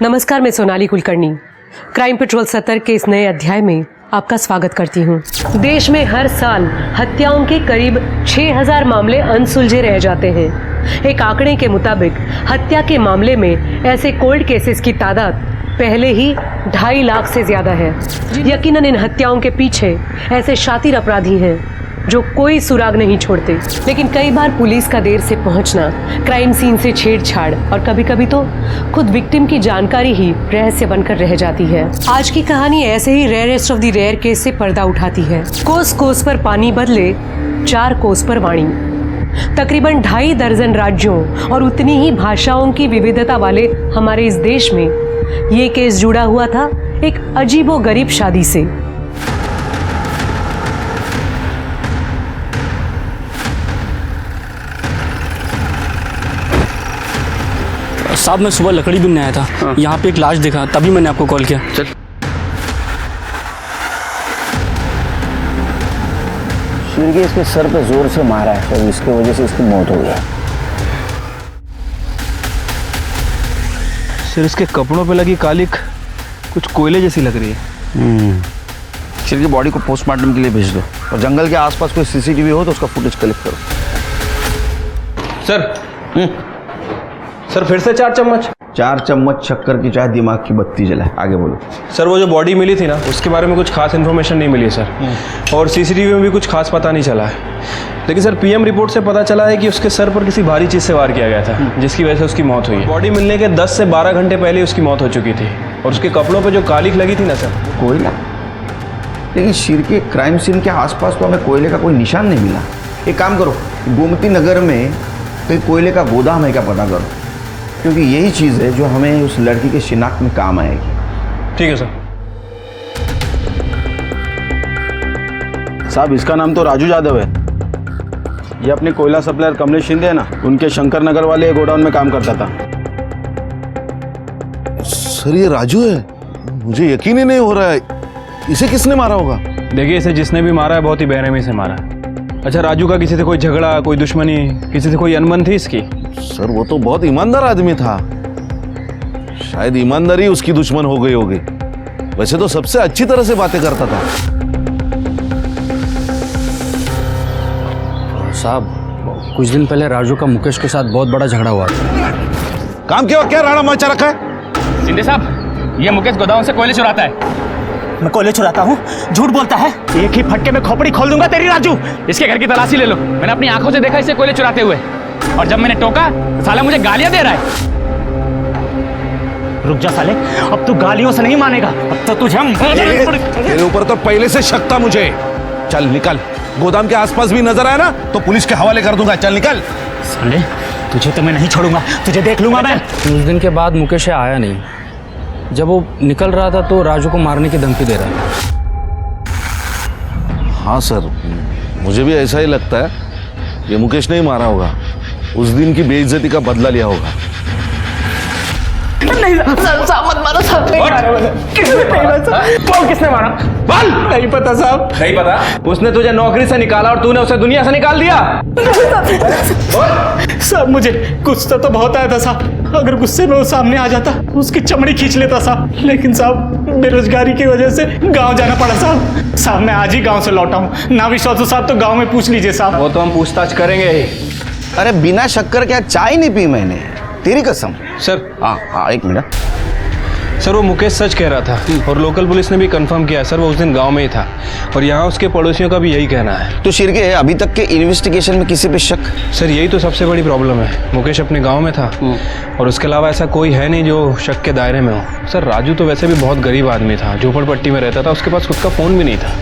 नमस्कार, मैं Sonali Kulkarni crime petrol 70 के इस नए अध्याय में आपका स्वागत करती हूँ। देश में हर साल हत्याओं के करीब 6000 मामले अनसुलझे रह जाते हैं। एक आंकड़े के मुताबिक हत्या के मामले में ऐसे कोल्ड केसेस की तादाद पहले ही 2.5 लाख से ज्यादा है। यकीनन इन हत्याओं के पीछे ऐसे शातिर अपराधी हैं जो कोई सुराग नहीं छोड़ते, लेकिन कई बार पुलिस का देर से पहुंचना, क्राइम सीन से छेड़छाड़ और कभी कभी तो खुद विक्टिम की जानकारी ही रहस्य बनकर रह जाती है। आज की कहानी ऐसे ही rarest of the rare case से पर्दा उठाती है। कोस कोस पर पानी बदले 4 कोस पर वाणी। तकरीबन 2.5 दर्जन राज्यों और उतनी ही भाषाओं की विविधता वाले हमारे इस देश में ये केस जुड़ा हुआ था एक अजीबोगरीब शादी से। साहब, मैं सुबह लकड़ी बीनने आया था। यहाँ पे एक लाश देखा, तभी मैंने आपको कॉल किया। चल। शिरके इसके सर पे जोर से मारा है, तो इसकी वजह से इसकी मौत हो गई। सर, इसके कपड़ों पे लगी कालिक कुछ कोयले जैसी लग रही है। शिर की बॉडी को पोस्टमार्टम के लिए भेज दो और जंगल के आसपास कोई सीसीटीवी हो तो उसका फुटेज कलेक्ट करो। सर फिर से 4 चम्मच। 4 चम्मच शक्कर की चाय दिमाग की बत्ती जलाए। आगे बोलो। सर, वो जो बॉडी मिली थी ना, उसके बारे में कुछ खास इन्फॉर्मेशन नहीं मिली है सर, और सीसीटीवी में भी कुछ खास पता नहीं चला है। लेकिन सर, पीएम रिपोर्ट से पता चला है कि उसके सर पर किसी भारी चीज़ से वार किया गया था, जिसकी वजह से उसकी मौत हुई है। बॉडी मिलने के 10 से 12 घंटे पहले उसकी मौत हो चुकी थी, और उसके कपड़ों पर जो कालिक लगी थी ना सर, कोयला। लेकिन शिर के क्राइम सीन के आसपास तो हमें कोयले का कोई निशान नहीं मिला। एक काम करो, गोमती नगर में कहीं कोयले का गोदाम है क्या पता करो, क्योंकि यही चीज़ है जो हमें उस लड़की के शिनाख्त में काम आएगी। ठीक है सर। साहब, इसका नाम तो राजू यादव है। ये अपने कोयला सप्लायर कमलेश शिंदे है ना, उनके शंकर नगर वाले गोडाउन में काम करता था। सर, ये राजू है? मुझे यकीन ही नहीं हो रहा है। इसे किसने मारा होगा? देखिए, इसे जिसने भी मारा है बहुत ही बेरहमी से मारा है। अच्छा, राजू का किसी से कोई झगड़ा, कोई दुश्मनी, किसी से कोई अनबन थी इसकी? सर, वो तो बहुत ईमानदार आदमी था। शायद ईमानदारी उसकी दुश्मन हो गई होगी। वैसे तो सबसे अच्छी तरह से बातें करता था। साहब, कुछ दिन पहले राजू का मुकेश के साथ बहुत बड़ा झगड़ा हुआ था। काम क्या राणा मचा रखा है? शिंदे साहब, ये मुकेश गोदाम से कोयले चुराता है। मैं कोयले चुराता हूँ? झूठ बोलता है। एक ही फटके में खोपड़ी खोल दूंगा तेरी राजू। इसके घर की तलाशी ले लो। मैंने अपनी आंखों से देखा इसे कोयले चुराते हुए, और जब मैंने टोका तो साला मुझे गालियां दे रहा है। रुक जा साले, अब तू गालियों से नहीं मानेगा। अब तो तुझे तेरे ऊपर तो पहले से शक था मुझे। चल निकल, गोदाम के आसपास भी नजर आया ना तो पुलिस के हवाले कर दूंगा। चल निकल। साले, तुझे तो मैं नहीं छोड़ूंगा, तुझे देख लूंगा मैं। उस दिन के बाद मुकेश आया नहीं। जब वो निकल रहा था तो राजू को मारने की धमकी दे रहा था। हाँ सर, मुझे भी ऐसा ही लगता है। ये मुकेश नहीं मारा होगा, उस दिन की बेइज्जती का बदला लिया होगा। नहीं साहब, मत मारो साहब। नहीं मारा मैंने। किसने मारा? बोल। नहीं पता साहब। नहीं पता? उसने तुझे नौकरी से निकाला और तूने उसे दुनिया से निकाल दिया। साहब, मुझे गुस्सा तो बहुत आया था साहब। अगर गुस्से में वो सामने आ जाता, उसकी चमड़ी खींच लेता साहब। लेकिन साहब, बेरोजगारी की वजह से गांव जाना पड़ा साहब। साहब, मैं आज ही गांव से लौटा हूँ। ना विश्वास हो साहब तो गांव में पूछ लीजिए साहब। वो तो हम पूछताछ करेंगे ही। अरे बिना शक्कर क्या चाय नहीं पी मैंने, तेरी कसम। सर, हाँ, एक मिनट। सर, वो मुकेश सच कह रहा था, और लोकल पुलिस ने भी कंफर्म किया सर, वो उस दिन गांव में ही था, और यहाँ उसके पड़ोसियों का भी यही कहना है। तो शिरके, अभी तक के इन्वेस्टिगेशन में किसी पे शक? सर, यही तो सबसे बड़ी प्रॉब्लम है। मुकेश अपने गांव में था, और उसके अलावा ऐसा कोई है नहीं जो शक के दायरे में हो। सर, राजू तो वैसे भी बहुत गरीब आदमी था, झोपड़पट्टी में रहता था, उसके पास खुद का फ़ोन भी नहीं था।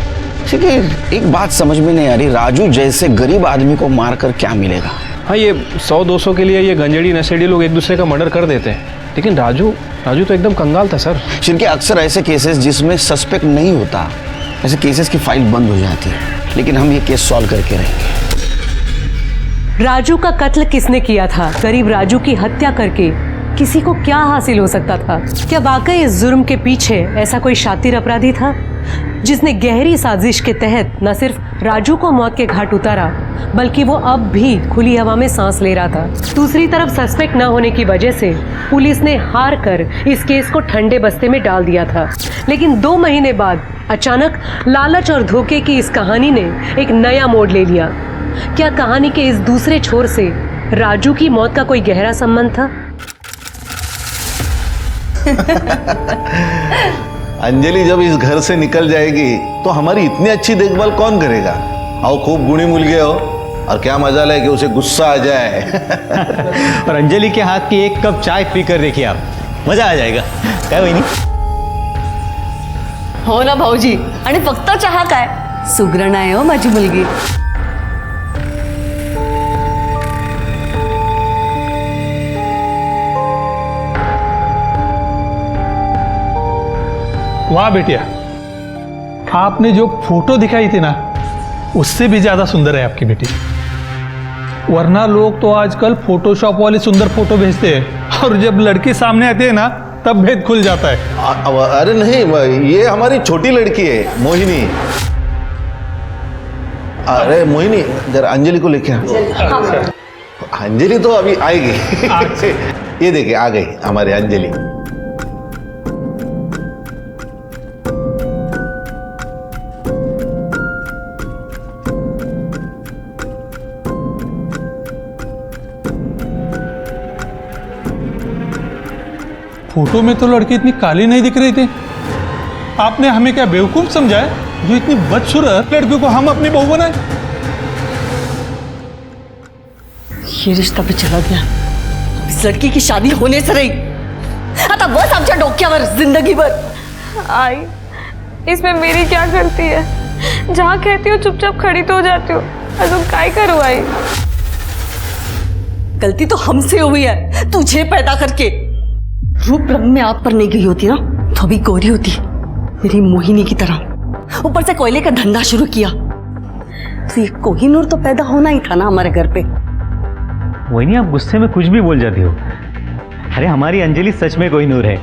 ठीक है, एक बात समझ में नहीं आ रही, राजू जैसे गरीब आदमी को मार कर क्या मिलेगा? हाँ, ये 100-200 के लिए ये गंजेड़ी नशेड़ी लोग एक दूसरे का मर्डर कर देते हैं, लेकिन राजू तो एकदम कंगाल था सर। शिरके, अक्सर ऐसे केसेस जिसमें सस्पेक्ट नहीं होता, ऐसे केसेस की फाइल बंद हो जाती है, लेकिन हम ये केस सॉल्व करके रहेंगे। राजू का कत्ल किसने किया था? गरीब राजू की हत्या करके किसी को क्या हासिल हो सकता था? क्या वाकई इस जुर्म के पीछे ऐसा कोई शातिर अपराधी था? जिसने गहरी साजिश के तहत न सिर्फ राजू को मौत के घाट उतारा, बल्कि वो अब भी खुली हवा में सांस ले रहा था। दूसरी तरफ सस्पेक्ट न होने की वजह से पुलिस ने हार कर इस केस को ठंडे बस्ते में डाल दिया था। लेकिन 2 महीने बाद अचानक लालच और धोखे की इस कहानी ने एक नया मोड़ ले लिया। क्या कहानी के इस दूसरे छोर से राजू की मौत का कोई गहरा संबंध था? अंजलि जब इस घर से निकल जाएगी तो हमारी इतनी अच्छी देखभाल कौन करेगा? आओ, खूब गुणी मुल गए हो, और क्या मजा है कि उसे गुस्सा आ जाए। और अंजलि के हाथ की 1 कप चाय पीकर देखिए आप, मजा आ जाएगा। काय वहिनी? हो ना भाऊजी, आणि फक्त चहा काय, सुगरण आहे हो माझी मुलगी। वाह बेटिया, आपने जो फोटो दिखाई थी ना, उससे भी ज्यादा सुंदर है आपकी बेटी। वरना लोग तो आजकल फोटोशॉप वाले सुंदर फोटो भेजते हैं, और जब लड़की सामने आती है ना, तब भेद खुल जाता है। अरे नहीं, ये हमारी छोटी लड़की है, मोहिनी। अरे मोहिनी, जरा अंजलि को लेके आ। अंजलि तो अभी आएगी। ये देखिए, आ गई हमारी अंजलि। फोटो में तो लड़की इतनी काली नहीं दिख रही थी। आपने हमें क्या बेवकूफ समझा है जो इतनी बदसूरत लड़की को हम अपनी बहू बनाए? ये रिश्ता भी चला गया, इस लड़की की शादी होने से रही आता बस आमच्या डोक्यावर जिंदगीभर। आई, इसमें मेरी क्या गलती है? जहाँ कहती हो चुपचाप खड़ी तो हो जाती हो, अजून काय करूँ आई? गलती तो हमसे हुई है, तुझे पैदा करके। रूप रंग में आप पर नहीं गई होती ना, तो अभी गोरी होती मेरी मोहिनी की तरह। ऊपर से कोयले का धंधा शुरू किया, तो ये कोहिनूर तो पैदा होना ही था ना हमारे घर पे। वही आप गुस्से में कुछ भी बोल जाती हो। अरे हमारी अंजलि सच में कोहिनूर है,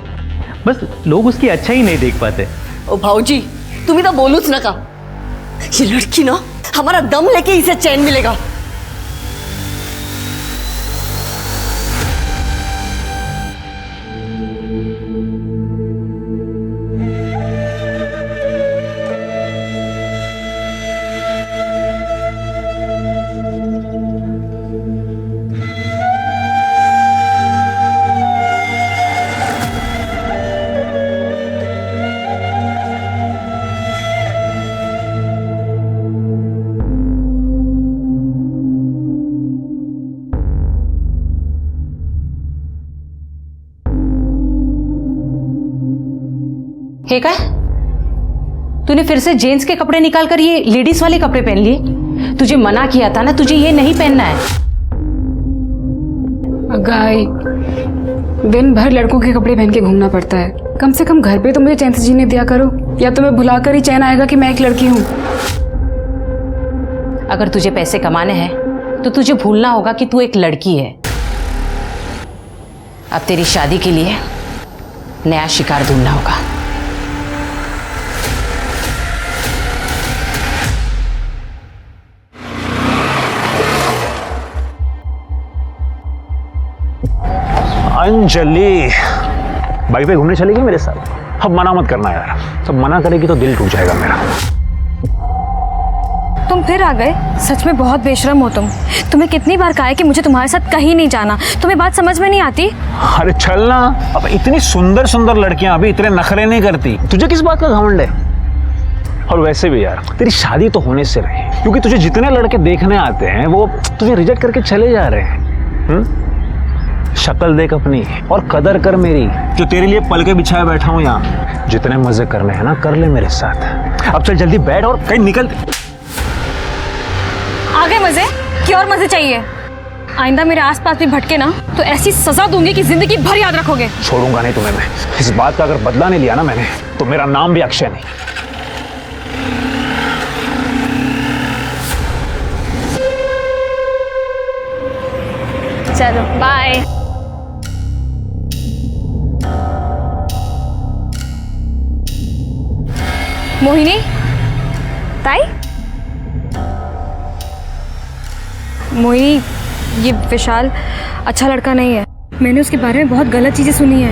बस लोग उसकी अच्छा ही नहीं देख पाते। ओ भाऊजी, तुम्ही तो बोलूच नका। ये लड़की ना, हमारा दम लेके इसे चैन मिलेगा। हे काय, तूने फिर से जेंट्स के कपड़े निकाल कर ये लेडीज वाले कपड़े पहन लिए? तुझे मना किया था ना, तुझे ये नहीं पहनना है। गाय, दिन भर लड़कों के कपड़े पहन के घूमना पड़ता है, कम से कम घर पे तो मुझे चैन से जीने दिया करो, या तो मैं भुला कर ही चैन आएगा कि मैं एक लड़की हूँ। अगर तुझे पैसे कमाने हैं तो तुझे भूलना होगा कि तू एक लड़की है। अब तेरी शादी के लिए नया शिकार ढूंढना होगा। अंजलि, बाइक पे घूमने चलेगी मेरे साथ? अब मना मत करना यार, सब मना करेगी तो दिल टूट जाएगा मेरा। तुम फिर आ गए, सच में बहुत बेशरम हो तुम। तुम्हें कितनी बार कहा है कि मुझे तुम्हारे साथ कहीं नहीं जाना, तुम्हें बात समझ में नहीं आती? अरे चल ना, अब इतनी सुंदर सुंदर लड़कियां अभी इतने नखरे नहीं करती, तुझे किस बात का घमंड है? और वैसे भी यार, तेरी शादी तो होने से रही, क्योंकि तुझे जितने लड़के देखने आते हैं वो तुझे रिजेक्ट करके चले जा रहे हैं। शक्ल देख अपनी और कदर कर मेरी, जो तेरे लिए पल के बिछाए बैठा हूं यहाँ। जितने मजे करने हैं ना, कर ले मेरे साथ। अब चल जल्दी बैठ और कहीं निकल। आगे मजे? क्या और मजे चाहिए? आइंदा मेरे आसपास भी भटके ना तो ऐसी सजा दूंगी कि जिंदगी भर याद रखोगे। छोड़ूंगा नहीं तुम्हें मैं। इस बात का अगर बदला नहीं लिया ना मैंने, तो मेरा नाम भी अक्षय नहीं। चलो बाय। मोहिनी, ताई, मोहिनी, ये विशाल अच्छा लड़का नहीं है। मैंने उसके बारे में बहुत गलत चीज़ें सुनी है।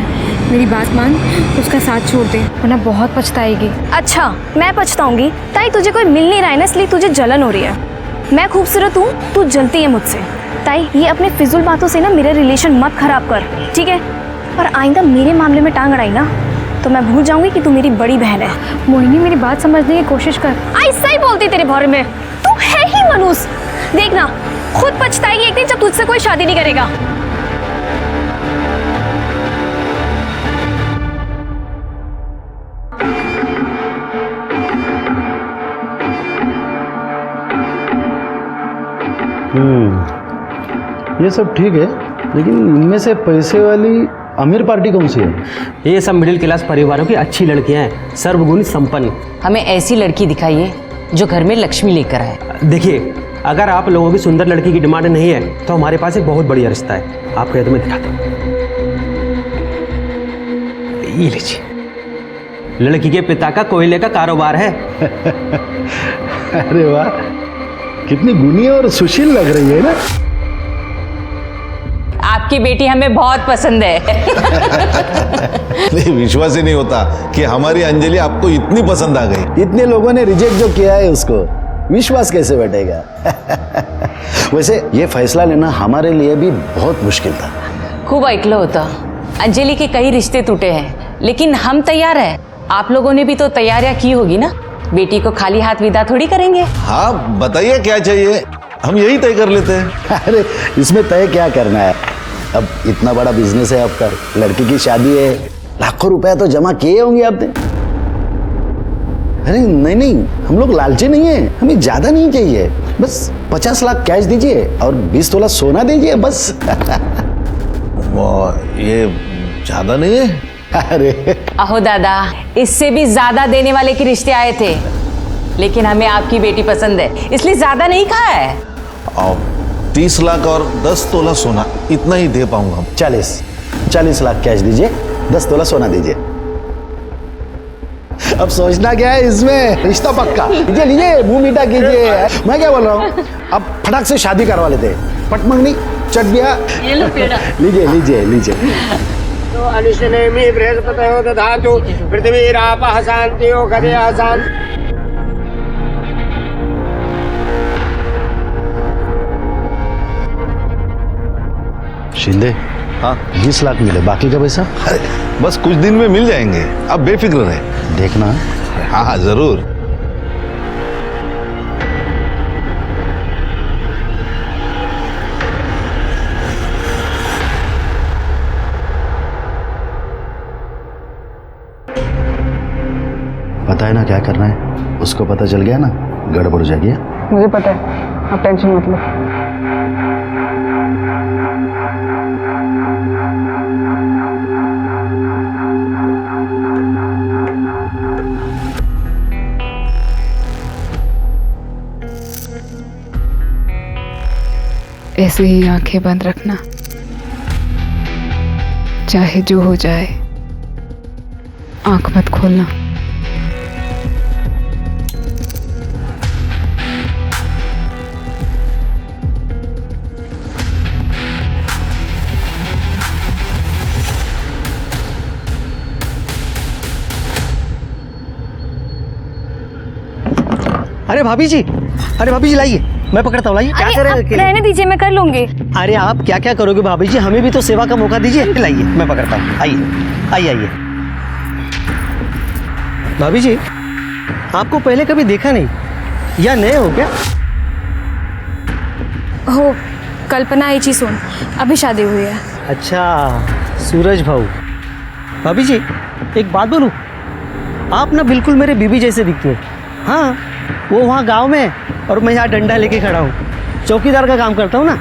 मेरी बात मान, उसका साथ छोड़ दे वरना बहुत पछताएगी। अच्छा, मैं पछताऊंगी? ताई तुझे कोई मिल नहीं रहा है ना, इसलिए तुझे जलन हो रही है। मैं खूबसूरत हूँ, तू जलती है मुझसे। ताई ये अपने फिजूल बातों से ना मेरे रिलेशन मत खराब कर, ठीक है? और आइंदा मेरे मामले में टांग अड़ाई ना तो मैं भूल जाऊंगी कि तू मेरी बड़ी बहन है। मोहिनी, मेरी बात समझने की कोशिश कर। ऐसा ही बोलती तेरे बारे में, तू है ही मनूस। देखना खुद पछताएगी एक दिन जब तुझसे कोई शादी नहीं करेगा। ये सब ठीक है, लेकिन इनमें से पैसे वाली अमीर पार्टी कौन सी है? ये सब मिडिल क्लास परिवारों की अच्छी लड़कियां हैं, सर्वगुण संपन्न। हमें ऐसी लड़की दिखाइए जो घर में लक्ष्मी लेकर आए। देखिए, अगर आप लोगों की सुंदर लड़की की डिमांड नहीं है तो हमारे पास एक बहुत बढ़िया रिश्ता है। आपको ये तो मैं दिखाता हूँ। ये लीजिए, लड़की के पिता का कोयले का कारोबार है। अरे वाह, कितनी गुनी और सुशील लग रही है ना। आपकी बेटी हमें बहुत पसंद है। नहीं, विश्वास ही नहीं होता कि हमारी अंजलि आपको इतनी पसंद आ गई। इतने लोगों ने रिजेक्ट जो किया है उसको विश्वास कैसे बैठेगा? वैसे ये फैसला लेना हमारे लिए भी बहुत मुश्किल था। खूब ऐकलं होतं, अंजलि के कई रिश्ते टूटे हैं, लेकिन हम तैयार हैं। आप लोगों ने भी तो तैयारियां की होगी ना। बेटी को खाली हाथ विदा थोड़ी करेंगे। हाँ, बताइए क्या चाहिए, हम यही तय कर लेते हैं। अरे इसमें तय क्या करना है, अब इतना बड़ा बिजनेस है आपका, लड़की की शादी है, लाखों रुपया तो जमा किए होंगे आपने। अरे नहीं नहीं, हम लोग लालची नहीं है, हमें ज्यादा नहीं चाहिए, बस 50 लाख कैश दीजिए और 20 तोला सोना दीजिए बस। ये ज्यादा नहीं है? अरे अहो दादा, इससे भी ज्यादा देने वाले के रिश्ते आए थे, लेकिन हमें आपकी बेटी पसंद है, इसलिए ज्यादा नहीं कहा है। 30 लाख और 10 तोला सोना, इतना ही दे पाऊंगा हम। 40 लाख कैश दीजिए, 10 तोला सोना दीजिए। अब सोचना क्या है इसमें, रिश्ता पक्का। लीजिए लीजिए, मुंह मीठा कीजिए। मैं क्या बोल रहा हूँ, अब फटाक से शादी करवा लेते हैं। पटमंगनी चट दिया, लीजिए लीजिए लीजिए। तो अनुशनेमि बृहस्पतयो दधातु पृथ्वीरापः शान्तियो गदया शान्ति। शिंदे, हाँ 20 लाख मिले, बाकी का पैसा? अरे बस कुछ दिन में मिल जाएंगे, आप बेफिक्र रहे। देखना। हाँ हाँ जरूर। पता है ना क्या करना है, उसको पता चल गया ना गड़बड़ हो जाएगी। मुझे पता है, आप टेंशन मत लो। ऐसे ही आंखें बंद रखना, चाहे जो हो जाए, आंख मत खोलना। अरे भाभी जी, लाइए, मैं पकड़ता हूँ, लाइए। क्या करें? रहने दीजिए, मैं कर लूंगी। अरे आप क्या क्या करोगे भाभी जी, हमें भी तो सेवा का मौका दीजिए। लाइए, मैं पकड़ता हूँ, आइए आइए आइए। भाभी जी, आपको पहले कभी देखा नहीं या नए हो क्या? हो, कल्पना ही चीज सुन, अभी शादी हुई है। अच्छा, सूरज भाऊ। भाभी जी, एक बात बोलूं, आप ना बिल्कुल मेरे बीबी जैसे दिखते हैं। हाँ, वो वहाँ गांव में और मैं यहाँ डंडा लेके खड़ा हूँ, चौकीदार का काम करता हूँ ना,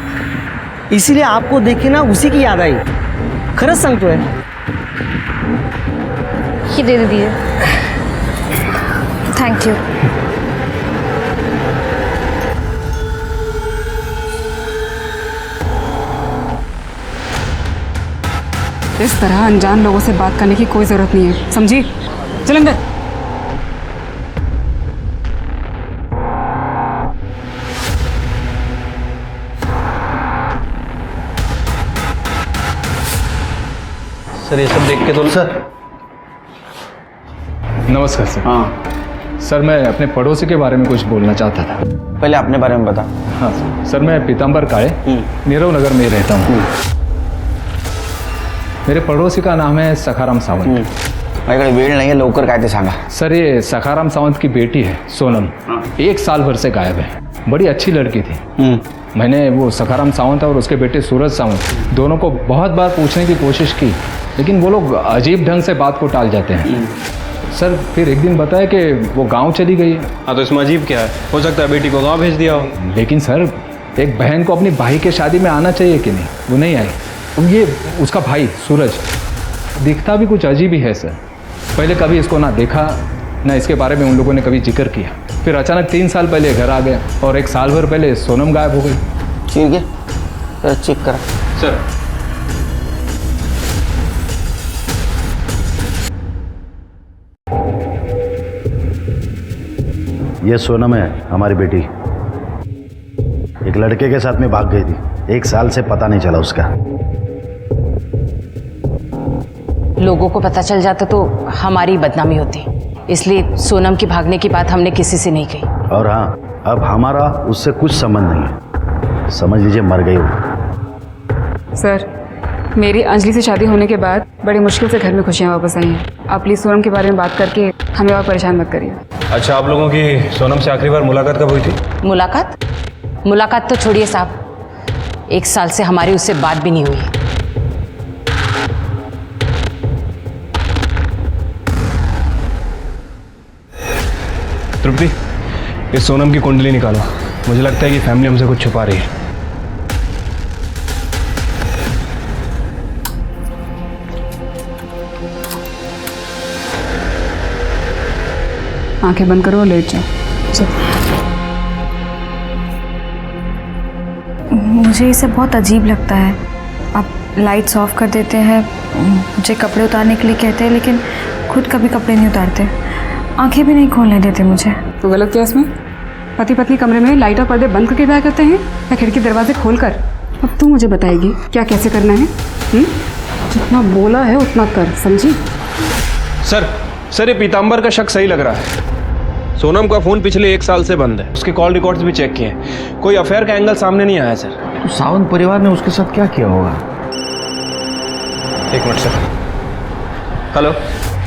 इसीलिए आपको देख के ना उसी की याद आई। खरंच सांगतोय। ये दे दीजिए। Thank you. इस तरह अनजान लोगों से बात करने की कोई जरूरत नहीं है, समझी? चल अंदर। सर ये सब देख के तो सर नमस्कार सर। हाँ सर मैं अपने पड़ोसी के बारे में कुछ बोलना चाहता था। पहले अपने बारे में बता। हाँ सर मैं पीताम्बर काळे नीरव नगर में रहता हूँ। मेरे पड़ोसी का नाम है सखाराम सावंत। माझ्याकडे वेळ नाही आहे, लवकर काय ते सांगा। सर ये सखाराम सावंत की बेटी है सोनम, 1 साल भर से गायब है। बड़ी अच्छी लड़की थी। मैंने वो सखाराम सावंत और उसके बेटे सूरज सावंत दोनों को बहुत बार पूछने की कोशिश की, लेकिन वो लोग अजीब ढंग से बात को टाल जाते हैं। सर फिर एक दिन बताया कि वो गांव चली गई है। हाँ तो इसमें अजीब क्या है? हो सकता है बेटी को गांव भेज दिया हो। लेकिन सर एक बहन को अपनी भाई के शादी में आना चाहिए कि नहीं, वो नहीं आई। अब ये उसका भाई सूरज दिखता भी कुछ अजीब ही है सर। पहले कभी इसको ना देखा ना इसके बारे में उन लोगों ने कभी जिक्र किया। फिर अचानक 3 साल पहले घर आ गया और 1 साल भर पहले सोनम गायब हो गई। ठीक है चेक करा सर। ये सोनम है, हमारी बेटी। एक लड़के के साथ में भाग गई थी, 1 साल से पता नहीं चला उसका। लोगों को पता चल जाता तो हमारी बदनामी होती, इसलिए सोनम की भागने की बात हमने किसी से नहीं कही। और हाँ, अब हमारा उससे कुछ संबंध नहीं है, समझ लीजिए मर गई वो। सर मेरी अंजलि से शादी होने के बाद बड़ी मुश्किल से घर में खुशियाँ वापस आई हैं। आप प्लीज़ सोनम के बारे में बात करके हमें और परेशान मत करिए। अच्छा आप लोगों की सोनम से आखिरी बार मुलाकात कब हुई थी? मुलाकात तो छोड़िए साहब, 1 साल से हमारी उससे बात भी नहीं हुई। तृप्ति इस सोनम की कुंडली निकालो, मुझे लगता है कि फैमिली हमसे कुछ छुपा रही है। आंखें बंद करो और लेट जाओ। मुझे ये सब बहुत अजीब लगता है। आप लाइट्स ऑफ कर देते हैं, मुझे कपड़े उतारने के लिए कहते हैं, लेकिन खुद कभी कपड़े नहीं उतारते, आंखें भी नहीं खोलने देते मुझे। तो गलत क्या इसमें? पति पत्नी कमरे में लाइट और पर्दे बंद करके बैठ करते हैं या खिड़की दरवाजे खोल कर? अब तू मुझे बताएगी क्या कैसे करना है? जितना बोला है उतना कर, समझी? सर ये पीताम्बर का शक सही लग रहा है। सोनम का फोन पिछले 1 साल से बंद है, उसके कॉल रिकॉर्ड्स भी चेक किए हैं, कोई अफेयर का एंगल सामने नहीं आया सर। तो सावंत परिवार ने उसके साथ क्या किया होगा? 1 मिनट सर। हेलो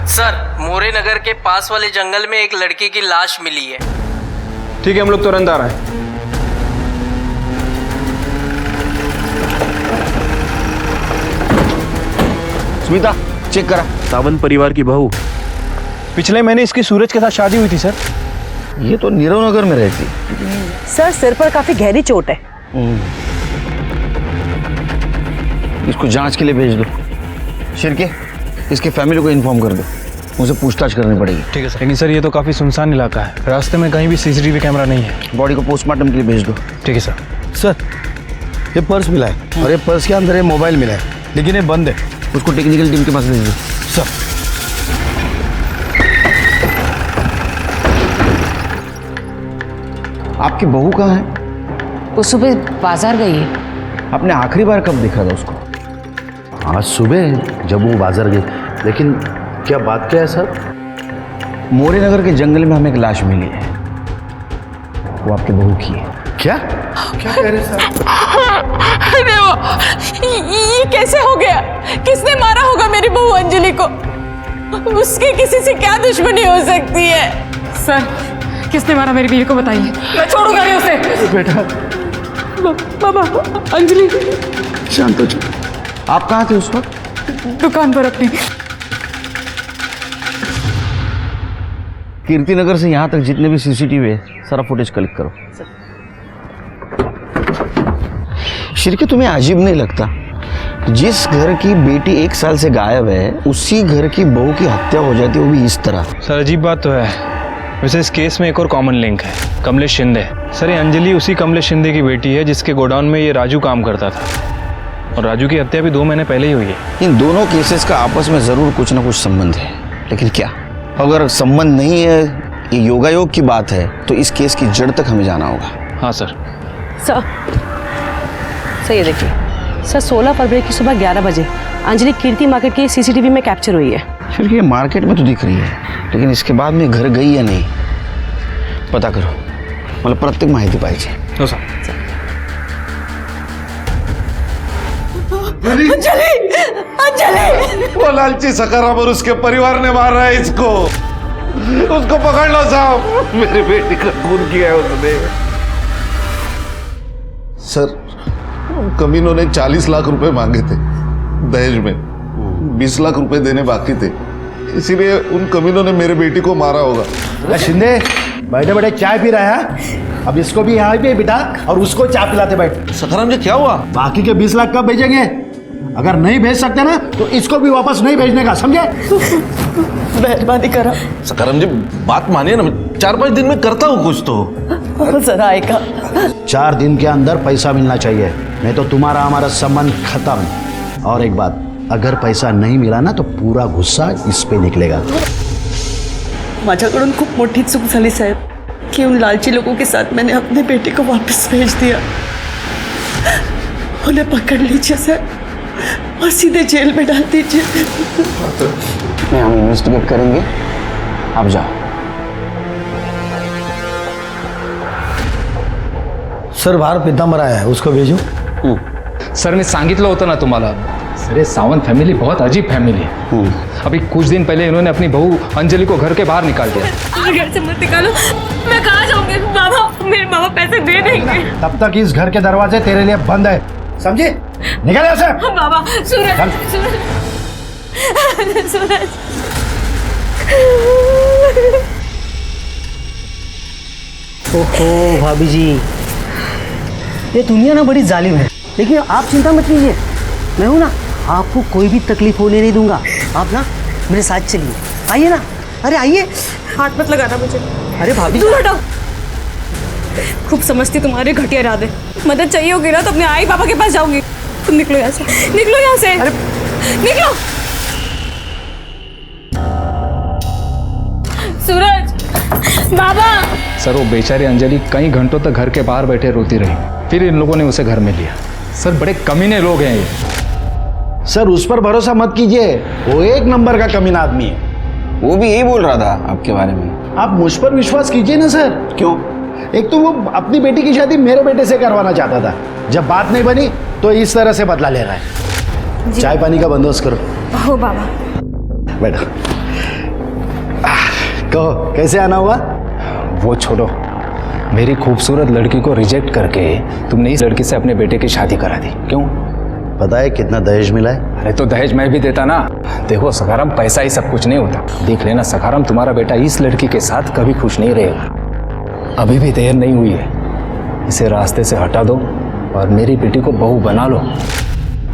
सर, मोरे नगर के पास वाले जंगल में एक लड़की की लाश मिली है। ठीक है हम लोग तुरंत आ रहे हैं। स्मिता चेक करा। सावंत परिवार की बहू, पिछले महीने इसकी सूरज के साथ शादी हुई थी सर। ये तो नीरव नगर में रहती। सर सिर पर काफी गहरी चोट है। इसको जांच के लिए भेज दो। शिरके इसके फैमिली को इन्फॉर्म कर दो, मुझे पूछताछ करनी पड़ेगी। ठीक है सर। लेकिन सर ये तो काफ़ी सुनसान इलाका है, रास्ते में कहीं भी CCTV कैमरा नहीं है। बॉडी को पोस्टमार्टम के लिए भेज दो। ठीक है सर। सर ये पर्स मिला है और ये पर्स के अंदर ये मोबाइल मिला है, लेकिन ये बंद है। उसको टेक्निकल टीम के पास भेज दो। सर आपकी बहू कहाँ है? वो सुबह बाजार गई है। आपने आखिरी बार कब देखा था उसको? आज सुबह जब वो बाजार गई, लेकिन क्या बात क्या है सर? मोरे नगर के जंगल में हमें एक लाश मिली है, वो आपकी बहू की है। क्या कह रहे सर? अरे ये कैसे हो गया? किसने मारा होगा मेरी बहू अंजलि को? उसकी किसी से क्या दुश्मनी हो सकती है? सर किसने मारा मेरी बीवी को बताइए, मैं छोड़ूंगा नहीं उसे। बेटा बाबा अंजलि। शांत हो जाओ। आप कहाँ थे उस वक्त? दुकान पर अपनी। कीर्ति नगर से यहाँ तक जितने भी CCTV है सारा फुटेज कलेक्ट करो। शिरके तुम्हें अजीब नहीं लगता? जिस घर की बेटी 1 साल से गायब है, उसी घर की बहू की हत्या हो जाती है, वो भी इस तरह। सर अजीब बात तो है। वैसे इस केस में एक और कॉमन लिंक है, कमलेश शिंदे। सर ये अंजलि उसी कमलेश शिंदे की बेटी है जिसके गोडाउन में ये राजू काम करता था, और राजू की हत्या भी 2 महीने पहले ही हुई है। इन दोनों केसेस का आपस में जरूर कुछ ना कुछ संबंध है, लेकिन क्या? अगर संबंध नहीं है, ये योगायोग की बात है, तो इस केस की जड़ तक हमें जाना होगा। हाँ सर। सर ये देखिए, सर 16 फरवरी की सुबह 11 बजे अंजलि कीर्ति मार्केट की सीसीटीवी में कैप्चर हुई है। फिर ये मार्केट में तो दिख रही है, लेकिन इसके बाद में घर गई या नहीं पता करो, मतलब प्रत्येक माहिती पाहिजे। हो सर। अंजलि अंजलि वो लालची सखाराम और उसके परिवार ने मारा है इसको, उसको पकड़ लो साहब, मेरी बेटी का खून किया है उसने। सर कमीनों ने 40 लाख रुपए मांगे थे दहेज में, 20 लाख रुपए देने बाकी थे, इसीलिए उन कमीनों ने मेरे बेटी को मारा होगा। शिंदे बैठे बैठे चाय पी रहा है, अब इसको भी यहाँ पे बिठा और उसको चाय पिलाते बैठ। सखाराम जी क्या हुआ? बाकी के 20 लाख कब भेजेंगे? अगर नहीं भेज सकते ना तो इसको भी वापस नहीं भेजने का, समझे? मेहरबानी करा। सखाराम जी बात मानिए ना, 4-5 दिन में करता हूँ कुछ तो। जरा आएगा। 4 दिन के अंदर पैसा मिलना चाहिए, नहीं तो तुम्हारा हमारा संबंध खत्म। और एक बात, अगर पैसा नहीं मिला ना तो पूरा गुस्सा इस पे निकलेगा। माझ्याकडून खूप मोठी चूक झाली साहेब कि उन लालची लोगों के साथ मैंने अपने बेटे को वापस भेज दिया। उन्हें पकड़ लीजिए सर और सीधे जेल में डाल दीजिए। हम इन्वेस्टिगेट करेंगे, आप जाओ। सर बाहर पीतांबर आया है, उसको भेजू? सर मी सांगितलं होतं ना तुम्हाला, अरे सावंत फैमिली बहुत अजीब फैमिली है। अभी कुछ दिन पहले इन्होंने अपनी बहू अंजलि को घर के बाहर निकाल दिया। घर से मत निकालो, मैं कहाँ जाऊंगी? बाबा, मेरे बाबा पैसे दे देंगे। तब तक इस घर के दरवाजे तेरे लिए बंद है, समझे? निकल यहाँ से। बाबा, सूरज, सूरज, सूरज। ओहो भाभी जी, ये दुनिया ना बड़ी जालिम है, लेकिन आप चिंता मत कीजिए, मैं हूं ना, आपको कोई भी तकलीफ होने नहीं दूंगा। आप ना मेरे साथ चलिए, आइए ना। अरे आइए। हाथ मत लगाना मुझे। अरे भाभी दूर हटो। खूब समझती तुम्हारे घटिया इरादे। मदद चाहिए होगी ना तो अपने आई पापा के पास जाऊंगी। तुम निकलो यहाँ से, निकलो यहाँ से। अरे निकलो। सूरज, बाबा। सर वो बेचारी अंजलि कई घंटों तक घर के बाहर बैठे रोती रही, फिर इन लोगों ने उसे घर में लिया। सर बड़े कमीने लोग हैं ये। सर उस पर भरोसा मत कीजिए, वो एक नंबर का कमीना आदमी है। वो भी यही बोल रहा था आपके बारे में। आप मुझ पर विश्वास कीजिए ना सर। क्यों? एक तो वो अपनी बेटी की शादी मेरे बेटे से करवाना चाहता था, जब बात नहीं बनी तो इस तरह से बदला ले रहा है। चाय पानी का बंदोबस्त करो। हो बाबा। बैठो। कहो कैसे आना हुआ? वो छोड़ो, मेरी खूबसूरत लड़की को रिजेक्ट करके तुमने इस लड़की से अपने बेटे की शादी करा दी, क्यों? पता है कितना दहेज मिला है? अरे तो दहेज मैं भी देता ना। देखो सखाराम, पैसा ही सब कुछ नहीं होता। देख लेना सखाराम, तुम्हारा बेटा इस लड़की के साथ कभी खुश नहीं रहेगा। अभी भी देर नहीं हुई है, इसे रास्ते से हटा दो और मेरी बेटी को बहू बना लो।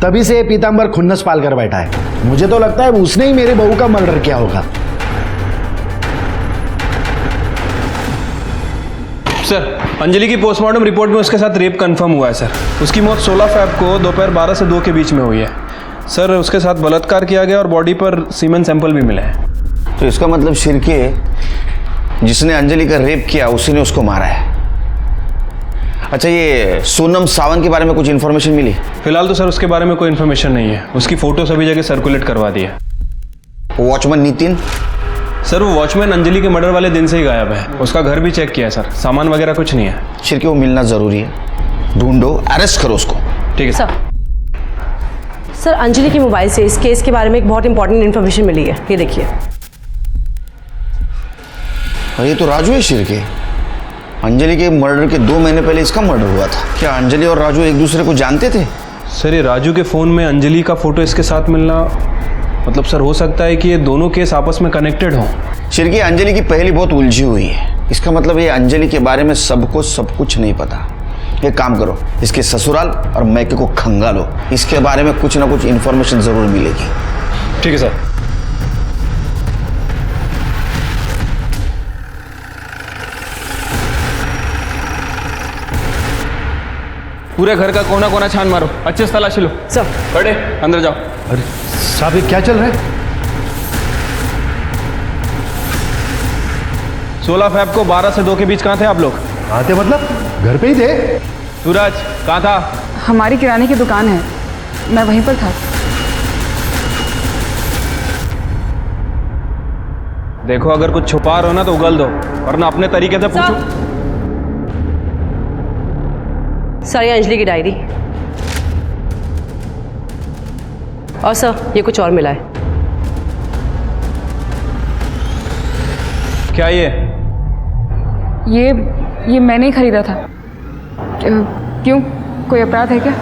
तभी से ये पीतांबर खुन्नस पाल कर बैठा है। मुझे तो लगता है उसने ही मेरी बहू का मर्डर किया होगा। सर अंजलि की पोस्टमार्टम रिपोर्ट में उसके साथ रेप कंफर्म हुआ है सर। उसकी मौत 16 फरवरी को दोपहर 12 से 2 के बीच में हुई है सर। उसके साथ बलात्कार किया गया और बॉडी पर सीमेन सैंपल भी मिला है। तो इसका मतलब शिरके जिसने अंजलि का रेप किया उसी ने उसको मारा है। अच्छा, ये सोनम सावंत के बारे में कुछ इन्फॉर्मेशन मिली? फिलहाल तो सर उसके बारे में कोई इन्फॉर्मेशन नहीं है। उसकी फोटो सभी जगह सर्कुलेट करवा दी है। वॉचमैन नितिन? सर वो वॉचमैन अंजलि के मर्डर वाले दिन से ही गायब है। उसका घर भी चेक किया है सर, सामान वगैरह कुछ नहीं है। शिरके वो मिलना जरूरी है, ढूंढो, अरेस्ट करो उसको। ठीक है सर। सर अंजलि के मोबाइल से इस केस के बारे में एक बहुत इंपॉर्टेंट इन्फॉर्मेशन मिली है, ये देखिए। और ये तो राजू है शिरके। अंजलि के मर्डर के 2 महीने पहले इसका मर्डर हुआ था। क्या अंजलि और राजू एक दूसरे को जानते थे? सर ये राजू के फ़ोन में अंजलि का फोटो इसके साथ मिलना, मतलब सर हो सकता है कि ये दोनों केस आपस में कनेक्टेड हों। शिरके पहली पहली बहुत उलझी हुई है। इसका मतलब ये अंजलि के बारे में सबको सब कुछ नहीं पता। एक काम करो, इसके ससुराल और मैके को खंगालो, इसके बारे में कुछ ना कुछ इन्फॉर्मेशन जरूर मिलेगी। ठीक है सर। पूरे घर का कोना कोना छान मारो, अच्छे से तलाशी लो। सर बड़े अंदर जाओ। अरे साहब ये क्या चल रहा है? 16 फरवरी को 12 से 2 के बीच कहाँ थे आप लोग? कहाँ थे मतलब? घर पे ही थे। सूरज कहाँ था? हमारी किराने की दुकान है, मैं वहीं पर था। देखो अगर कुछ छुपा रहे हो ना तो उगल दो, वरना अपने तरीके से पूछो। सर, ये अंजलि की डायरी। और सर, ये कुछ और मिला है। क्या ये मैंने ही खरीदा था। क्यों, कोई अपराध है क्या?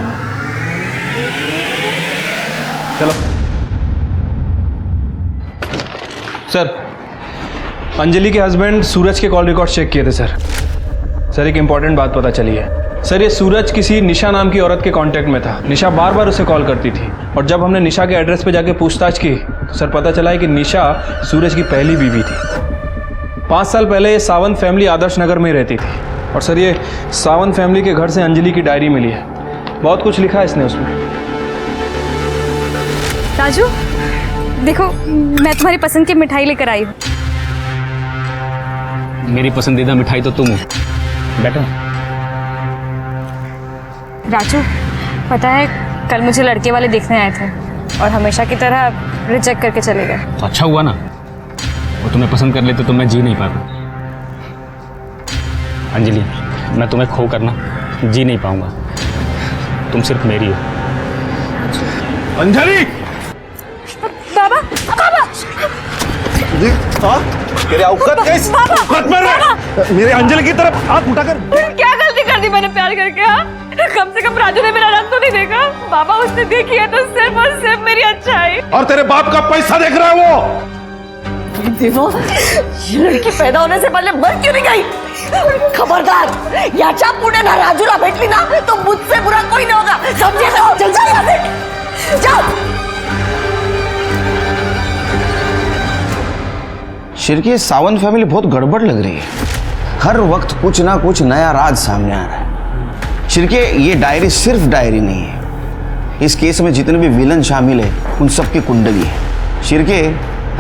चलो सर, अंजलि के हस्बैंड सूरज के कॉल रिकॉर्ड चेक किए थे सर। एक इंपॉर्टेंट बात पता चली है सर। ये सूरज किसी निशा नाम की औरत के कांटेक्ट में था। निशा बार बार उसे कॉल करती थी, और जब हमने निशा के एड्रेस पे जाके पूछताछ की तो सर पता चला है कि निशा सूरज की पहली बीवी थी। 5 साल पहले ये सावंत फैमिली आदर्श नगर में रहती थी। और सर, ये सावंत फैमिली के घर से अंजलि की डायरी मिली है। बहुत कुछ लिखा है इसने उसमें। राजू, देखो मैं तुम्हारी पसंद की मिठाई लेकर आई हूँ। मेरी पसंदीदा मिठाई तो तुम हो। बैठो। राजू, पता है कल मुझे लड़के वाले देखने आए थे और हमेशा की तरह रिजेक्ट करके चले गए। तो अच्छा हुआ ना, वो तुम्हें पसंद कर लेते तो मैं जी नहीं पाता। अंजलि, मैं तुम्हें खो कर ना जी नहीं पाऊंगा। तुम सिर्फ मेरी हो। अंजलि! बाबा, बाबा! तेरे औकात कैसे? औकात में रह। मेरे अंजलि की तरफ हाथ उठाकर। क्या गलती कर दी मैंने प्यार करके? हाँ, कम से कम राजू ने मेरा रंग तो नहीं देखा। बाबा, उसने देखी है तो सिर्फ और सिर्फ मेरी अच्छाई। और तेरे बाप का पैसा देख रहा है वो। देखो, ये लड़की पैदा होने से पहले मर क्यों नहीं गई? खबरदार, याच्या पुढे ना राजूला भेटली ना तो मुझसे बुरा कोई नहीं होगा, समझे? तो चल जा यहाँ से, जाओ। शिरके, सावंत फैमिली बहुत गड़बड़ लग रही है। हर वक्त कुछ ना कुछ नया राज सामने आ रहा है। शिरके, ये डायरी सिर्फ डायरी नहीं है। इस केस में जितने भी विलन शामिल है उन सब की कुंडली है। शिरके,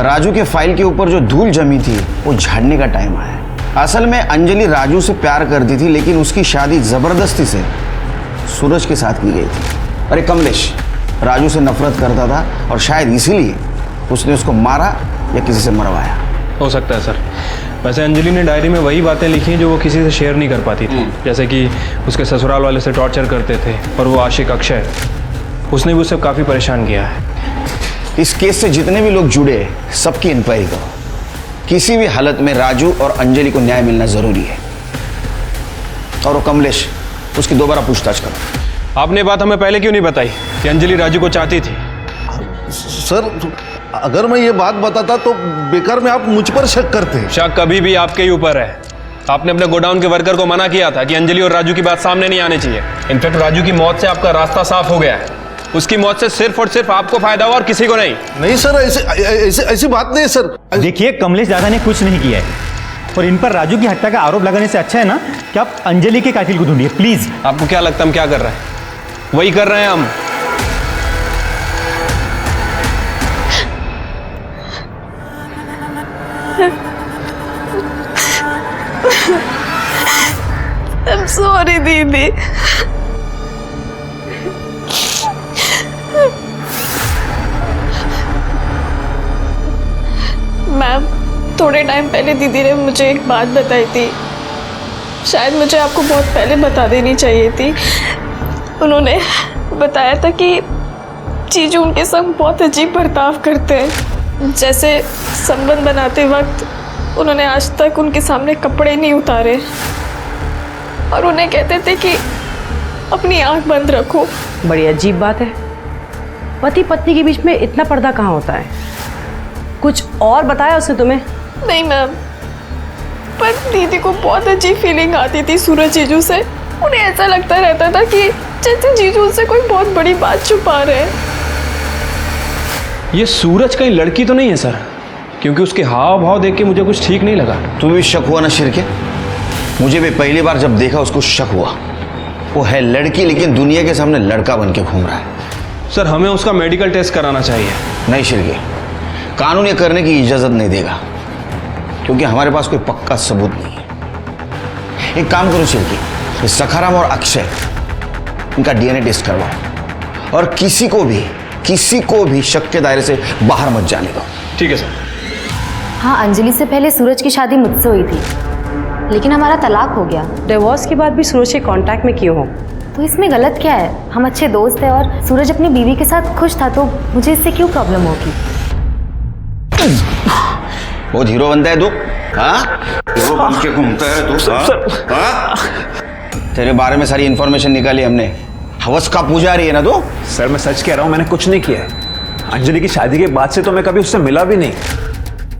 राजू के फाइल के ऊपर जो धूल जमी थी वो झाड़ने का टाइम आया है। असल में अंजलि राजू से प्यार करती थी, लेकिन उसकी शादी जबरदस्ती से सूरज के साथ की गई थी। अरे कमलेश राजू से नफरत करता था और शायद इसीलिए उसने उसको मारा या किसी से मरवाया। हो सकता है सर। वैसे अंजलि ने डायरी में वही बातें लिखी जो वो किसी से शेयर नहीं कर पाती थी, जैसे कि उसके ससुराल वाले से टॉर्चर करते थे और वो आशिक अक्षय, उसने भी उसे काफ़ी परेशान किया है। इस केस से जितने भी लोग जुड़े हैं सबकी इंक्वायरी करो। किसी भी हालत में राजू और अंजलि को न्याय मिलना जरूरी है। और वो कमलेश, उसकी दोबारा पूछताछ करो। आपने बात हमें पहले क्यों नहीं बताई कि अंजलि राजू को चाहती थी? सर, अगर मैं ये बात बताता तो बेकार में आप मुझ पर शक करते। शक कभी भी आपके ही ऊपर है। आपने अपने गोडाउन के वर्कर को मना किया था कि अंजलि और राजू की बात सामने नहीं आनी चाहिए। इनफैक्ट राजू की मौत से आपका रास्ता साफ हो गया है। उसकी मौत से सिर्फ और सिर्फ आपको फायदा हुआ और किसी को नहीं। नहीं सर, ऐसी बात नहीं है सर। देखिए, कमलेश दादा ने कुछ नहीं किया है और इन पर राजू की हत्या का आरोप लगाने से अच्छा है ना कि आप अंजलि के कातिल को ढूंढिए प्लीज। आपको क्या लगता है हम क्या कर रहे हैं? वही कर रहे हैं हम। I'm sorry दीदी। मैम, थोड़े टाइम पहले दीदी ने मुझे एक बात बताई थी, शायद मुझे आपको बहुत पहले बता देनी चाहिए थी। उन्होंने बताया था कि जीजू उनके संग बहुत अजीब बर्ताव करते हैं। जैसे संबंध बनाते वक्त उन्होंने आज तक उनके सामने कपड़े नहीं उतारे और उन्हें कहते थे कि अपनी आंख बंद रखो। बड़ी अजीब बात है। पति पत्नी के बीच में इतना पर्दा कहाँ होता है? कुछ और बताया उसने तुम्हें? नहीं मैम, पर दीदी को बहुत अजीब फीलिंग आती थी सूरज जीजू से। उन्हें ऐसा लगता रहता था कि जैसे जीजू उनसे कोई बहुत बड़ी बात छुपा रहे हैं। ये सूरज कहीं लड़की तो नहीं है सर? क्योंकि उसके हाव भाव देख के मुझे कुछ ठीक नहीं लगा। तुम्हें भी शक हुआ ना शिरके? मुझे भी पहली बार जब देखा उसको शक हुआ। वो है लड़की, लेकिन दुनिया के सामने लड़का बन के घूम रहा है। सर, हमें उसका मेडिकल टेस्ट कराना चाहिए। नहीं शिरके, कानून ये करने की इजाजत नहीं देगा, क्योंकि हमारे पास कोई पक्का सबूत नहीं है। एक काम करो शिरके, सखाराम और अक्षय, इनका डीएनए टेस्ट करवाओ और किसी को भी शक के दायरे से बाहर मत जाने दो। ठीक है सर। हाँ, अंजलि से पहले सूरज की शादी मुझसे हुई थी, लेकिन हमारा तलाक हो गया। डिवोर्स के बाद भी सूरज के कांटेक्ट में क्यों हो? तो इसमें गलत क्या है? हम अच्छे दोस्त हैं और सूरज अपनी बीवी के साथ खुश था, तो मुझे इससे क्यों प्रॉब्लम होगी? बहुत हीरो बनता है तू, हाँ? हीरो बन के घूमता है तू, हाँ? तेरे बारे में सारी इन्फॉर्मेशन निकाली हमने। हवस का पुजारी है ना तू? सर मैं सच कह रहा हूँ, मैंने कुछ नहीं किया है। अंजलि की शादी के बाद से तो मैं कभी उससे मिला भी नहीं।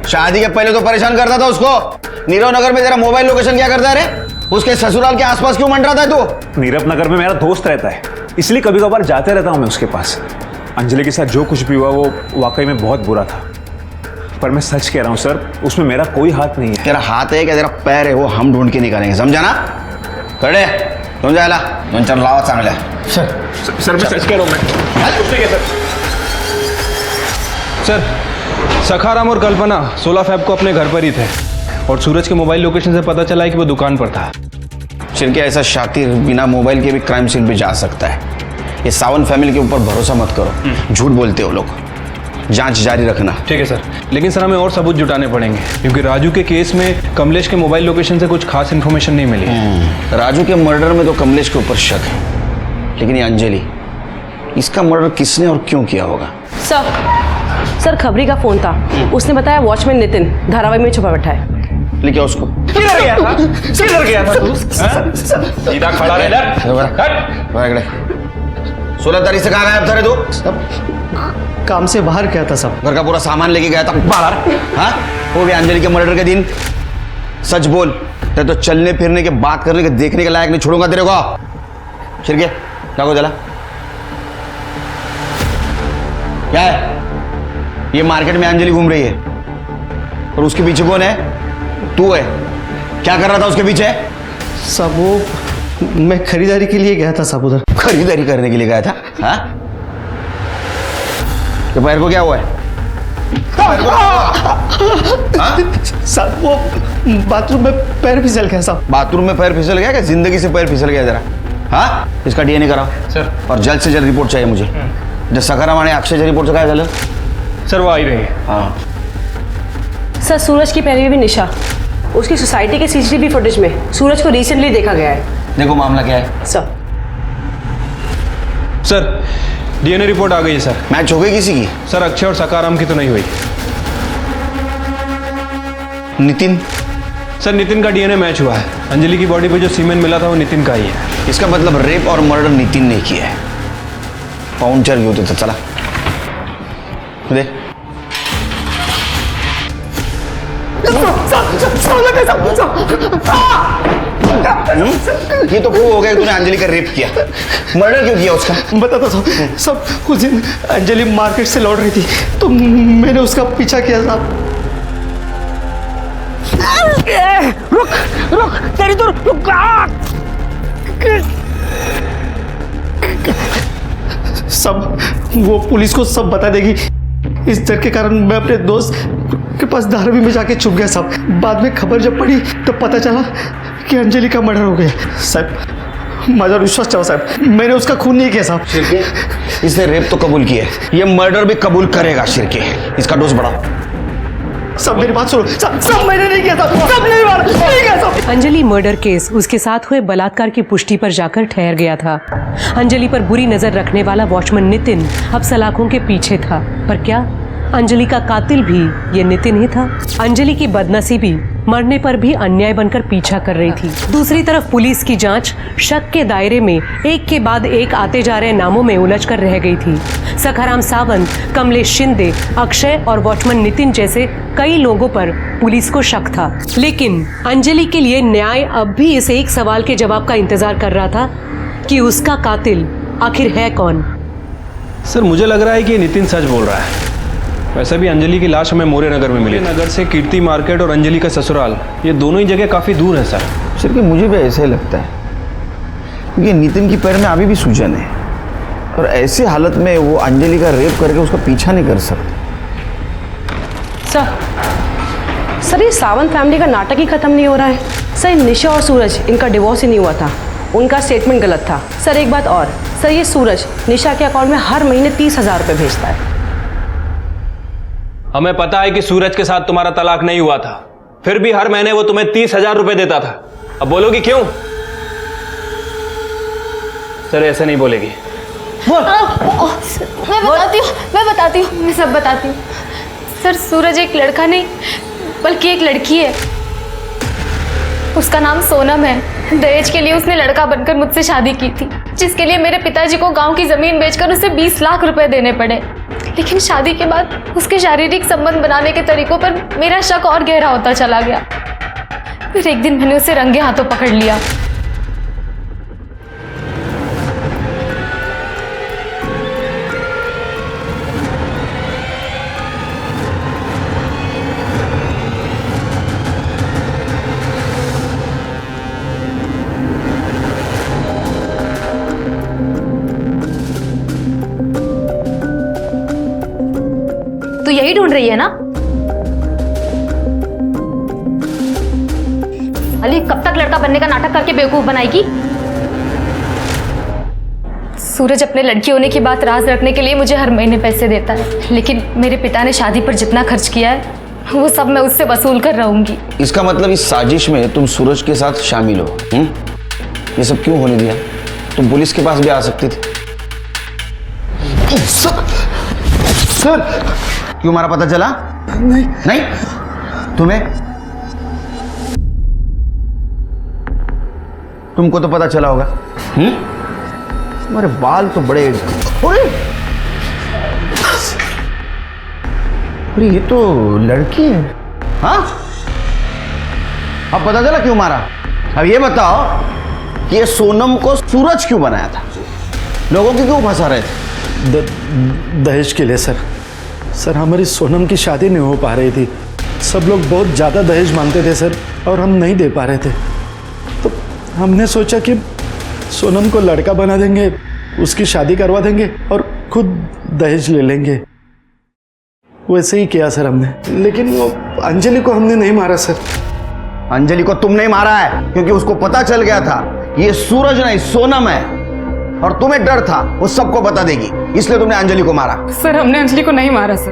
शादी के पहले तो परेशान करता था उसको। नीरव नगर में तेरा मोबाइल लोकेशन क्या करता है रे? उसके ससुराल के आसपास क्यों मंडरा था तू? नीरव नगर में मेरा दोस्त रहता है, इसलिए कभी कभार जाते रहता हूँ मैं उसके पास। अंजलि के साथ जो कुछ भी हुआ वो वाकई में बहुत बुरा था, पर मैं सच कह रहा हूँ सर, उसमें मेरा कोई हाथ नहीं है। तेरा हाथ है क्या तेरा पैर है, वो हम ढूंढ के निकालेंगे, समझा ना? खड़े तुम जायला दोन चार लावा चांगल्या। सर मैं सच कह रहा हूँ मैं। सर सखाराम और कल्पना 16 फ़रवरी को अपने घर पर ही थे और सूरज के मोबाइल लोकेशन से पता चला है कि वो दुकान पर था। शिरके ऐसा शातिर बिना मोबाइल के भी क्राइम सीन पे जा सकता है। ये सावन फैमिली के ऊपर भरोसा मत करो, झूठ बोलते हो लोग। जांच जारी रखना। ठीक है सर, लेकिन सर हमें और सबूत जुटाने पड़ेंगे क्योंकि राजू के केस में कमलेश के मोबाइल लोकेशन से कुछ खास इन्फॉर्मेशन नहीं मिली। राजू के मर्डर में तो कमलेश के ऊपर शक है, लेकिन ये अंजलि, इसका मर्डर किसने और क्यों किया होगा? सर खबरी का फोन था, उसने बताया वॉचमैन नितिन धारावाही में छुपा बैठा है। लेके उसको। किधर गया था? किधर गया था तू? सीधा खड़ा रह इधर। 16 तारीख से कहाँ गायब था रे तू? सब काम से बाहर गया था सब। घर का पूरा सामान लेके गया था बाहर, हाँ? वो भी अंजलि के मर्डर के दिन। सच बोल, तेरे तो चलने फिरने के, बात करने के, देखने के लायक नहीं छोड़ूंगा तेरे को। शिरके जागो जला। क्या है ये? मार्केट में अंजलि घूम रही है और उसके पीछे कौन है? तू है। क्या कर रहा था उसके पीछे? सब वो मैं खरीदारी के लिए गया था सब उधर। खरीदारी करने के लिए गया था, हाँ? तो पैर को क्या हुआ है? सब वो बाथरूम में पैर फिसल गया सब। बाथरूम में पैर फिसल गया? क्या जिंदगी से पैर फिसल गया जरा? हाँ, इसका डीएनए कराओ सर, और जल्द से जल्द रिपोर्ट चाहिए मुझे। जब सखाराम आणि अक्षयच्या रिपोर्टचं काय झालं? सर वो आ ही रही है। हाँ सर सूरज की पहले भी निशा, उसकी सोसाइटी के सीसीटीवी फुटेज में सूरज को रिसेंटली देखा गया है। देखो मामला क्या है सर डीएनए रिपोर्ट आ गई है सर। मैच हो गई किसी की? सर अक्षय और सखाराम की तो नहीं हुई। नितिन? सर नितिन का डीएनए मैच हुआ है। अंजलि की बॉडी पे जो सीमेन मिला था वो नितिन का ही है। इसका मतलब रेप और मर्डर नितिन ने किया है। पाउंचर घेऊ तिथं, चला दे। ये तो प्रूव हो गया तूने अंजलि का रेप किया। मर्डर क्यों किया उसका? बताता सब उस दिन अंजलि मार्केट से लौट रही थी तो मैंने उसका पीछा किया साहब। रुक तेरी तो रुक। सब वो पुलिस को सब बता देगी। इस डर के कारण मैं अपने दोस्त के पास धारावी में जाके छुप गया साहब। बाद में खबर जब पड़ी तो पता चला कि अंजलि का मर्डर हो गया। साहब माझा विश्वास चाहो साहब, मैंने उसका खून नहीं किया साहब। शिरके इसने रेप तो कबूल किया है, ये मर्डर भी कबूल करेगा। शिरके इसका डोज बढ़ाओ। सब मेरी बात सुनो, सब मैंने नहीं किया था, सब नहीं किया सब। अंजलि मर्डर केस उसके साथ हुए बलात्कार की पुष्टि पर जाकर ठहर गया था। अंजलि पर बुरी नजर रखने वाला वॉचमैन नितिन अब सलाखों के पीछे था, पर क्या अंजलि का कातिल भी ये नितिन ही था? अंजलि की बदनसीबी मरने पर भी अन्याय बनकर पीछा कर रही थी। दूसरी तरफ पुलिस की जांच शक के दायरे में एक के बाद एक आते जा रहे नामों में उलझ कर रह गई थी। सखाराम सावंत, कमलेश शिंदे, अक्षय और वॉचमैन नितिन जैसे कई लोगों पर पुलिस को शक था, लेकिन अंजलि के लिए न्याय अब भी इस एक सवाल के जवाब का इंतजार कर रहा था कि उसका कातिल आखिर है कौन। सर मुझे लग रहा है कि नितिन सच बोल रहा है। वैसे भी अंजलि की लाश हमें मौर्य नगर में मिली। नगर से कीर्ति मार्केट और अंजलि का ससुराल, ये दोनों ही जगह काफ़ी दूर है सर। सिर्फ मुझे भी ऐसा ही लगता है, क्योंकि नितिन की पैर में अभी भी सूजन है और ऐसी हालत में वो अंजलि का रेप करके उसका पीछा नहीं कर सकते। सर ये सावंत फैमिली का नाटक ही खत्म नहीं हो रहा है। सर निशा और सूरज, इनका डिवोर्स ही नहीं हुआ था। उनका स्टेटमेंट गलत था। सर एक बात और, सर ये सूरज निशा के अकाउंट में हर महीने 30,000 रुपये भेजता है। हमें पता है कि सूरज के साथ तुम्हारा तलाक नहीं हुआ था, फिर भी हर महीने वो तुम्हें 30,000 रुपये देता था। अब बोलोगी क्यों? सर ऐसे नहीं बोलेगी। मैं बताती हूँ, मैं सब बताती हूँ। सर सूरज एक लड़का नहीं बल्कि एक लड़की है। उसका नाम सोनम है। दहेज के लिए उसने लड़का बनकर मुझसे शादी की थी, जिसके लिए मेरे पिताजी को गांव की जमीन बेचकर उसे 20 लाख रुपए देने पड़े। लेकिन शादी के बाद उसके शारीरिक संबंध बनाने के तरीकों पर मेरा शक और गहरा होता चला गया। फिर एक दिन मैंने उसे रंगे हाथों पकड़ लिया। तू यही ढूंढ रही है ना? अली कब तक लड़का बनने का नाटक करके बेवकूफ बनाएगी? सूरज अपने लड़की होने की बात राज रखने के लिए मुझे हर महीने पैसे देता है, लेकिन मेरे पिता ने शादी पर जितना खर्च किया है वो सब मैं उससे वसूल कर रहूंगी। इसका मतलब इस साजिश में तुम सूरज के साथ शामिल हो? ये सब क्यों होने दिया? तुम पुलिस के पास भी आ सकती थी। सर क्यों मारा पता चला? नहीं तुम्हें? तुमको तो पता चला होगा। तुम्हारे बाल तो बड़े, अरे ये तो लड़की है। हाँ अब पता चला क्यों मारा? अब ये बताओ कि ये सोनम को सूरज क्यों बनाया था? लोगों की क्यों फंसा रहे थे? दहेज के लिए सर हमारी सोनम की शादी नहीं हो पा रही थी। सब लोग बहुत ज़्यादा दहेज मांगते थे सर, और हम नहीं दे पा रहे थे। तो हमने सोचा कि सोनम को लड़का बना देंगे, उसकी शादी करवा देंगे और खुद दहेज ले लेंगे। वैसे ही किया सर हमने, लेकिन वो अंजलि को हमने नहीं मारा सर। अंजलि को तुमने मारा है क्योंकि उसको पता चल गया था ये सूरज नहीं सोनम है, और तुम्हें डर था वो सबको बता देगी, इसलिए तुमने अंजलि को मारा। सर हमने अंजलि को नहीं मारा सर,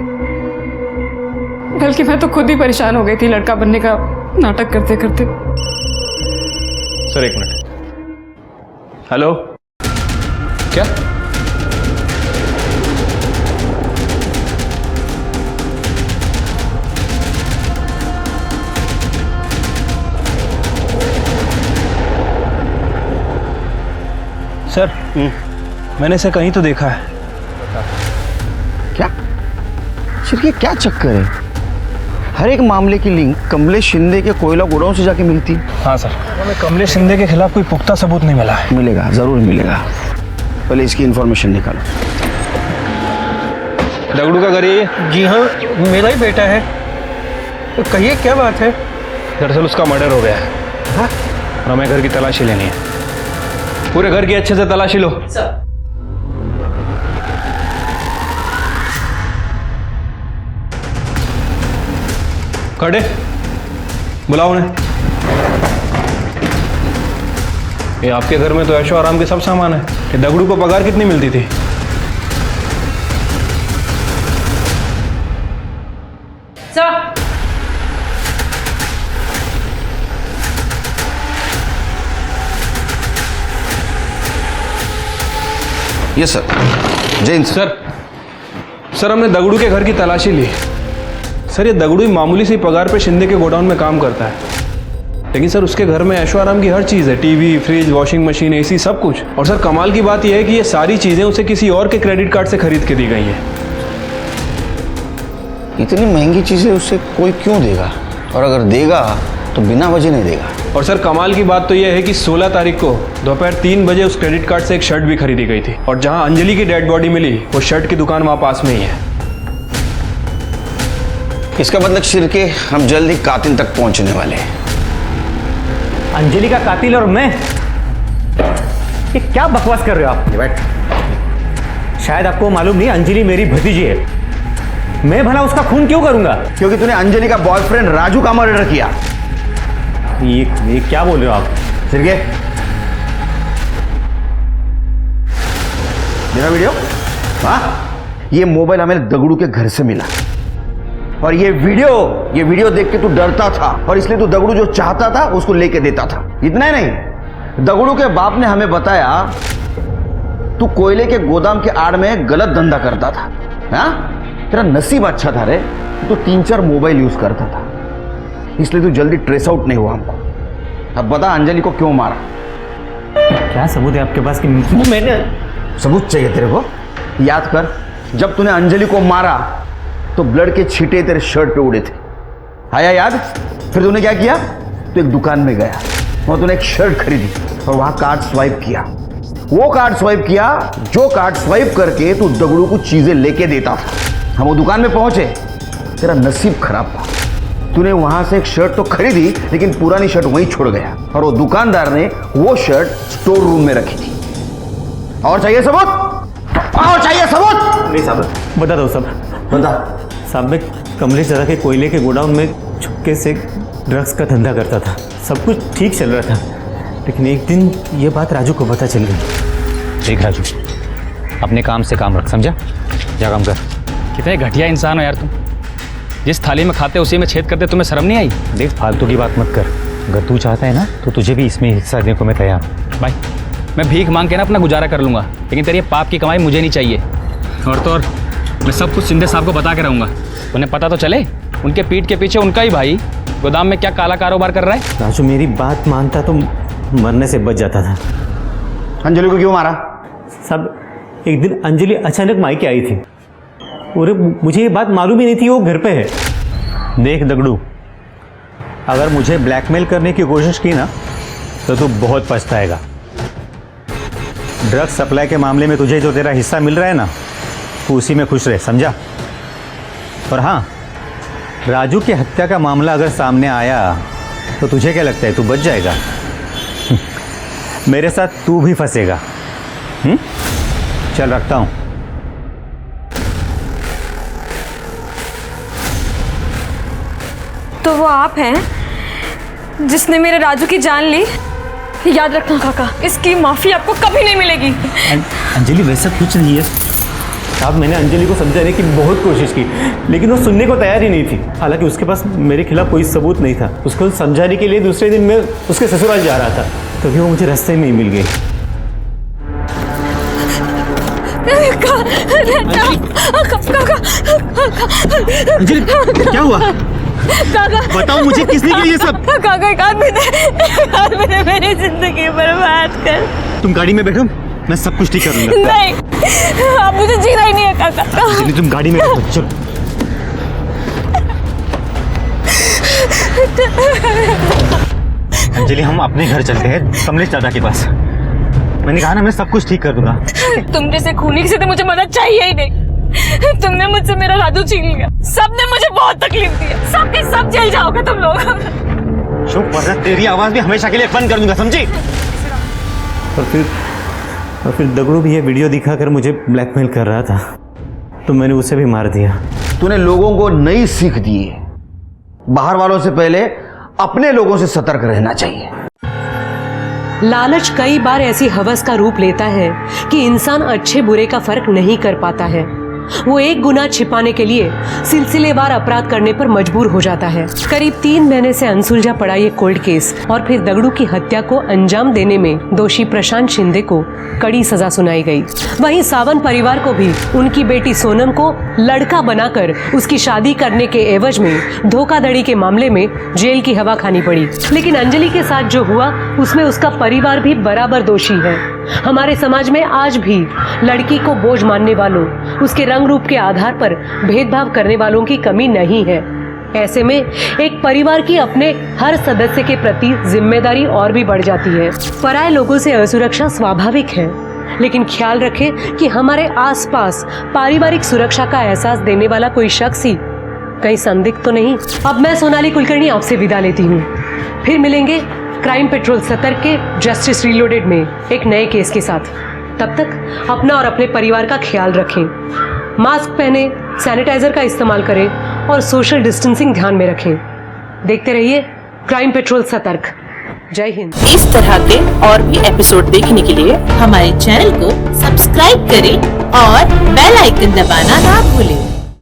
बल्कि मैं तो खुद ही परेशान हो गई थी लड़का बनने का नाटक करते करते। सर एक मिनट। हेलो, क्या? सर मैंने इसे कहीं तो देखा है। क्या सर ये क्या चक्कर है? हर एक मामले की लिंक कमलेश शिंदे के कोयला गोडाउन से जाके मिलती। हाँ सर, हमें कमलेश शिंदे के खिलाफ कोई पुख्ता सबूत नहीं मिला है। मिलेगा, जरूर मिलेगा। पहले इसकी इंफॉर्मेशन निकालो। दगड़ू का घर ये? जी हाँ, मेरा ही बेटा है। तो कहिए क्या बात है? दरअसल उसका मर्डर हो गया है। हाँ? और हमें घर की तलाशी लेनी है। पूरे घर की अच्छे से तलाशी लो। खड़े बुलाओ उन्हें। ये आपके घर में तो ऐशो आराम के सब सामान है। कि दगड़ू को पगार कितनी मिलती थी? सर ये सर जैन सर हमने दगड़ू के घर की तलाशी ली। सर ये दगड़ू मामूली सी पगार पे शिंदे के गोडाउन में काम करता है, लेकिन सर उसके घर में ऐशो आराम की हर चीज़ है। TV, fridge, washing machine, AC, सब कुछ। और सर कमाल की बात यह है कि ये सारी चीज़ें उसे किसी और के क्रेडिट कार्ड से खरीद के दी गई हैं। इतनी महंगी चीजें उसे कोई क्यों देगा? और अगर देगा तो बिना वजह नहीं देगा। और सर कमाल की बात तो यह है कि 16 तारीख को दोपहर 3 बजे उस क्रेडिट कार्ड से एक शर्ट भी खरीदी गई थी, और जहां अंजलि की डेड बॉडी मिली वो शर्ट की दुकान वहां पास में ही है। इसका मतलब शिरके हम जल्द ही कातिल तक पहुंचने वाले हैं। अंजलि का कातिल और मैं? ये क्या बकवास कर रहे हो आप? बैठ। शायद आपको मालूम नहीं, अंजलि मेरी भतीजी है। मैं भला उसका खून क्यों करूंगा? क्योंकि तूने अंजलि का बॉयफ्रेंड राजू का मर्डर किया। ये क्या बोल रहे हो आप? शिरके मेरा वीडियो? हाँ, ये मोबाइल हमें दगड़ू के घर से मिला और ये वीडियो देख के तू डरता था और इसलिए तू दगड़ू जो चाहता था उसको लेके देता था। इतना ही नहीं, दगड़ू के बाप ने हमें बताया तू कोयले के गोदाम के आड़ में गलत धंधा करता था। हाँ, तेरा नसीब अच्छा था रे, तू 3-4 मोबाइल यूज करता था, इसलिए तू जल्दी ट्रेस आउट नहीं हुआ हमको। अब बता अंजलि को क्यों मारा? क्या सबूत है आपके पास कि मैंने सबूत चाहिए तेरे को? याद कर, जब तूने अंजलि को मारा तो ब्लड के छींटे तेरे शर्ट पे उड़े थे, आया याद? फिर तूने क्या किया? तो एक दुकान में गया और तूने एक शर्ट खरीदी और वहां कार्ड स्वाइप किया। वो कार्ड स्वाइप किया जो कार्ड स्वाइप करके तू दगड़ू को चीजें लेके देता था। हम वो दुकान में पहुंचे, तेरा नसीब खराब था, तूने वहां से एक शर्ट तो खरीदी लेकिन पुरानी शर्ट वहीं छोड़ गया और वो दुकानदार ने वो शर्ट स्टोर रूम में रखी थी। और चाहिए सबूत? और चाहिए सबूत? नहीं साहब, बता दो साहब, बता। साहब, मैं कमलेश दादा के कोयले के गोडाउन में चुपके से ड्रग्स का धंधा करता था। सब कुछ ठीक चल रहा था, लेकिन एक दिन ये बात राजू को पता चल गई। देख राजू, अपने काम से काम रख, समझा? जा काम कर। कितने घटिया इंसान हो यार तुम। जिस थाली में खाते उसी में छेद करते, तुम्हें शर्म नहीं आई? देख, फालतू की बात मत कर। अगर तू चाहता है ना तो तुझे भी इसमें हिस्सा देने को मैं तैयार हूँ। भाई, मैं भीख मांग के ना अपना गुजारा कर लूँगा, लेकिन तेरी पाप की कमाई मुझे नहीं चाहिए। और तो और मैं सब कुछ शिंदे साहब को बता के रहूँगा। उन्हें पता तो चले उनके पीठ के पीछे उनका ही भाई गोदाम में क्या काला कारोबार कर रहा है। राजू, मेरी बात मानता तो मरने से बच जाता था। अंजलि को क्यों मारा? सब एक दिन अंजलि अचानक मायके आई थी और मुझे ये बात मालूम ही नहीं थी वो घर पे है। देख दगड़ू, अगर मुझे ब्लैकमेल करने की कोशिश की ना तो तू बहुत पछताएगा। ड्रग्स सप्लाई के मामले में तुझे जो तेरा हिस्सा मिल रहा है ना, तू उसी में खुश रहे, समझा? और हाँ, राजू की हत्या का मामला अगर सामने आया तो तुझे क्या लगता है तू बच जाएगा? मेरे साथ तू भी फंसेगा। चल रखता हूं। तो वो आप हैं जिसने मेरे राजू की जान ली? याद रखना काका, इसकी माफी आपको कभी नहीं मिलेगी। अंजलि, वैसा कुछ नहीं है साहब। मैंने अंजलि को समझाने की बहुत कोशिश की, लेकिन वो सुनने को तैयार ही नहीं थी। हालांकि उसके पास मेरे खिलाफ कोई सबूत नहीं था। उसको समझाने के लिए दूसरे दिन मैं उसके ससुराल जा रहा था, तभी वो मुझे रास्ते में ही मिल गई। अंजलि, क्या हुआ? काका, बताओ मुझे, किसने किया ये सब? काका, एक आदमी ने मेरी जिंदगी बर्बाद कर। तुम गाड़ी में बैठो, मैं सब कुछ ठीक कर लूंगा। नहीं, आप मुझे जीना ही नहीं है काका। अंजलि, तुम गाड़ी में बैठो, चलो। अंजलि, हम अपने घर चलते हैं, कमलेश दादा के पास। मैंने कहा ना, मैं सब कुछ ठीक कर दूंगा। तुम जैसे खूनी से तो मुझे मदद चाहिए ही नहीं। तुमने मुझसे मेरा राजू छीन लिया। सबने मुझे बहुत तकलीफ दी है। सब के सब जेल जाओगे तुम लोग। चुप, वरना तेरी आवाज भी हमेशा के लिए बंद कर दूंगा, समझी? और फिर दगड़ू भी ये वीडियो दिखाकर मुझे ब्लैकमेल कर रहा था, तो मैंने उसे भी मार दिया। तूने लोगों को नई सीख दी है। बाहर वालों से पहले अपने लोगों से सतर्क रहना चाहिए। लालच कई बार ऐसी हवस का रूप लेता है कि इंसान अच्छे बुरे का फर्क नहीं कर पाता है। वो एक गुनाह छिपाने के लिए सिलसिलेवार अपराध करने पर मजबूर हो जाता है। करीब 3 महीने से अनसुलझा पड़ा ये कोल्ड केस और फिर दगड़ू की हत्या को अंजाम देने में दोषी प्रशांत शिंदे को कड़ी सजा सुनाई गई। वहीं सावंत परिवार को भी उनकी बेटी सोनम को लड़का बनाकर उसकी शादी करने के एवज में धोखाधड़ी के मामले में जेल की हवा खानी पड़ी। लेकिन अंजलि के साथ जो हुआ उसमें उसका परिवार भी बराबर दोषी है। हमारे समाज में आज भी लड़की को बोझ मानने वालों, उसके रंग रूप के आधार पर भेदभाव करने वालों की कमी नहीं है। ऐसे में एक परिवार की अपने हर सदस्य के प्रति जिम्मेदारी और भी बढ़ जाती है। पराये लोगों से असुरक्षा स्वाभाविक है, लेकिन ख्याल रखें कि हमारे आसपास पारिवारिक सुरक्षा का एहसास देने वाला कोई शख्स ही कहीं संदिग्ध तो नहीं। अब मैं सोनाली कुलकर्णी आपसे विदा लेती हूँ। फिर मिलेंगे क्राइम पेट्रोल सतर्क के जस्टिस रीलोडेड में एक नए केस के साथ। तब तक अपना और अपने परिवार का ख्याल रखें, मास्क पहने, सैनिटाइजर का इस्तेमाल करें और सोशल डिस्टेंसिंग ध्यान में रखें। देखते रहिए क्राइम पेट्रोल सतर्क। जय हिंद। इस तरह के और भी एपिसोड देखने के लिए हमारे चैनल को सब्सक्राइब सब्सक्राइब करें और बेल आइकन दबाना ना भूलें।